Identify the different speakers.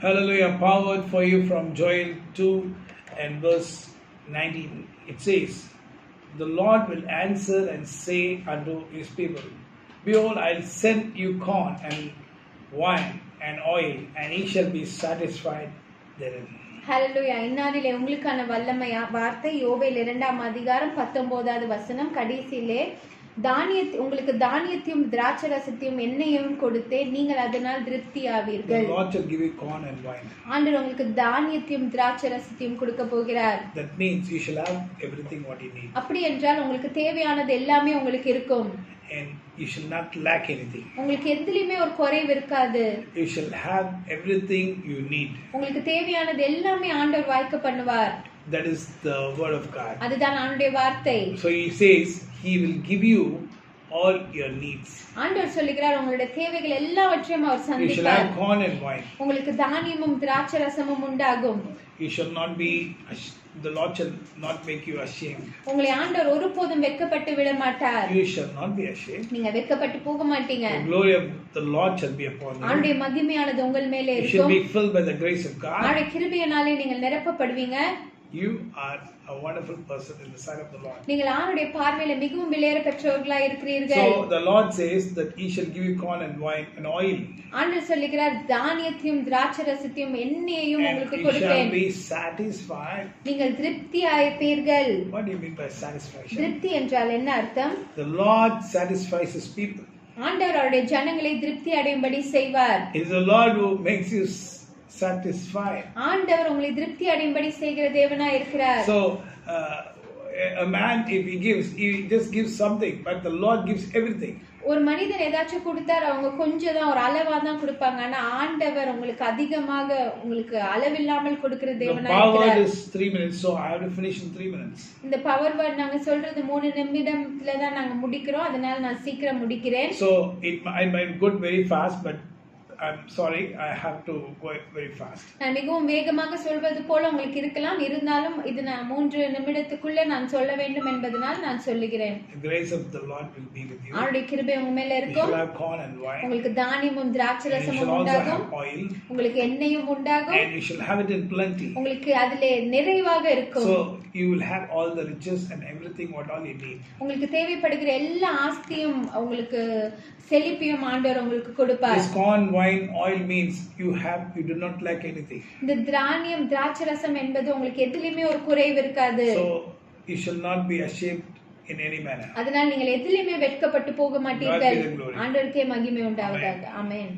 Speaker 1: Hallelujah. Powered for you from Joel 2 and verse 19. It says, "The Lord will answer and say unto his people, Behold, I'll send you corn and wine and oil, and ye shall be satisfied therein."
Speaker 2: ஹalleluya. இந்நாளிலே உங்களுக்கான வல்லமை வார்த்தை யோவேல் 2ஆம் அதிகாரம் 19வது வசனம் கடைசியிலே உங்களுக்கு தானியத்தையும் திராட்சரசத்தையும் எண்ணெயையும் கொடுத்தே நீங்கள் அதனால் திருப்தியாவீர்கள்.
Speaker 1: The Lord shall give you corn and wine.
Speaker 2: ஆண்டவர் உங்களுக்கு தானியத்தையும் திராட்சரசத்தையும் கொடுக்க போகிறார்.
Speaker 1: That means you shall have everything what you need.
Speaker 2: அப்படி என்றால் உங்களுக்கு தேவையானது எல்லாமே உங்களுக்கு இருக்கும்.
Speaker 1: And you shall not lack anything.
Speaker 2: உங்களுக்கு எதிலுமே ஒரு குறைவு இருக்காது.
Speaker 1: You shall have everything you need.
Speaker 2: உங்களுக்கு தேவையானது எல்லாமே ஆண்டவர் வாய்க்க பண்ணுவார்.
Speaker 1: That is the word of God.
Speaker 2: அதுதான் ஆண்டவருடைய வார்த்தை.
Speaker 1: So he says he will give you all your needs.
Speaker 2: ஆண்டவர் சொல்கிறார் உங்களுடைய தேவைகள் எல்லாவற்றையும் அவர் சந்திப்பார்.
Speaker 1: You shall have corn and wine.
Speaker 2: உங்களுக்கு தானியமும் திராட்சரசமும் உண்டாகும்.
Speaker 1: You shall not be, the Lord shall not make you ashamed.
Speaker 2: உங்களை ஆண்டவர் ஒருபோதும் வெட்கப்பட்டு விட மாட்டார்.
Speaker 1: You shall not be ashamed.
Speaker 2: நீங்க வெட்கப்பட்டு போக மாட்டீங்க.
Speaker 1: The glory of the Lord shall be upon you.
Speaker 2: ஆண்டவருடைய மகிமையானது உங்கள் மேலே இருக்கும்.
Speaker 1: You shall be filled by the grace of God.
Speaker 2: ஆண்டவருடைய கிருபையினாலே நீங்கள் நிரப்பப்படுவீங்க.
Speaker 1: You are a wonderful person in the sight of the Lord.
Speaker 2: நீங்கள் ஆண்டவருடைய பார்வையிலே மிகவும் விலையேற பெற்றவர்களாய் இருக்கிறீர்கள்.
Speaker 1: So the Lord says that he shall give you corn and wine and oil.
Speaker 2: ஆண்டவர் சொல்கிறார் தானியத்தையும் திராட்சரசத்தையும் எண்ணெயையும் உங்களுக்கு கொடுப்பேன்.
Speaker 1: And you shall be satisfied.
Speaker 2: நீங்கள் திருப்தியாயிருப்பீர்கள்.
Speaker 1: What do you mean by satisfaction?
Speaker 2: திருப்தி என்றால் என்ன அர்த்தம்?
Speaker 1: The Lord satisfies his people.
Speaker 2: ஆண்டவர் அவருடைய ஜனங்களை திருப்தி அடையும்படி செய்வார்.
Speaker 1: It is the Lord who makes you satisfied.
Speaker 2: ஆண்டவர் உங்களை திருப்தி அடையும்படி செய்கிற தேவனாய் இருக்கிறார்.
Speaker 1: So a man, if he just gives something, but the Lord gives everything.
Speaker 2: ஒரு மனிதன் ஏதாச்சும் கொடுத்தார் அவங்க கொஞ்சம் தான் ஒரு அளவா தான் கொடுப்பாங்க. ஆனா ஆண்டவர் உங்களுக்கு அதிகமாக உங்களுக்கு அளவில்லாமல் கொடுக்கிற தேவனாய் இருக்கிறார்.
Speaker 1: The power is 3 minutes, so I have to finish in 3 minutes.
Speaker 2: இந்த பவர் வேர்ட் நாங்க சொல்றது 3 நிமிடத்துல தான் நாங்க முடிக்கிறோம். அதனால நான் சீக்கிரம் முடிக்கிறேன்.
Speaker 1: So I might go very fast, but I'm sorry, I have to go very fast.
Speaker 2: நான் மிகவும் வேகமாக சொல்வது போல உங்களுக்கு இருக்கலாம். இருந்தாலும் இது நான் 3 நிமிடத்துக்குள்ள நான் சொல்ல வேண்டும் என்பதனால் நான் சொல்லுகிறேன்.
Speaker 1: The grace of the Lord will be with you.
Speaker 2: ஆண்டவருடைய கிருபை உங்க மேல இருக்கும்.
Speaker 1: You shall have corn and wine.
Speaker 2: உங்களுக்கு தானியமும் திராட்சரசமும் உண்டாகும். உங்களுக்கு எண்ணெயும் உண்டாகும்.
Speaker 1: And you shall have it in plenty.
Speaker 2: உங்களுக்கு அதிலே நிறைவாக இருக்கும்.
Speaker 1: So you will have all the riches and everything what all you need.
Speaker 2: உங்களுக்கு தேவைப்படுகிற எல்லா ஆஸ்தியும் உங்களுக்கு செழிப்பையும் ஆண்டவர் உங்களுக்கு கொடுப்பார்.
Speaker 1: This corn, wine, oil means you do not lack anything.
Speaker 2: இந்த தானியம் திராட்சரசம் என்பது உங்களுக்கு எதிலுமே ஒரு குறைவு இருக்காது.
Speaker 1: So you shall not be ashamed in any manner.
Speaker 2: அதனால் நீங்கள் எதிலுமே வெட்கப்பட்டு போக மாட்டீர்கள். ஆண்டவருக்கே மகிமை உண்டாவதாக. ஆமென்.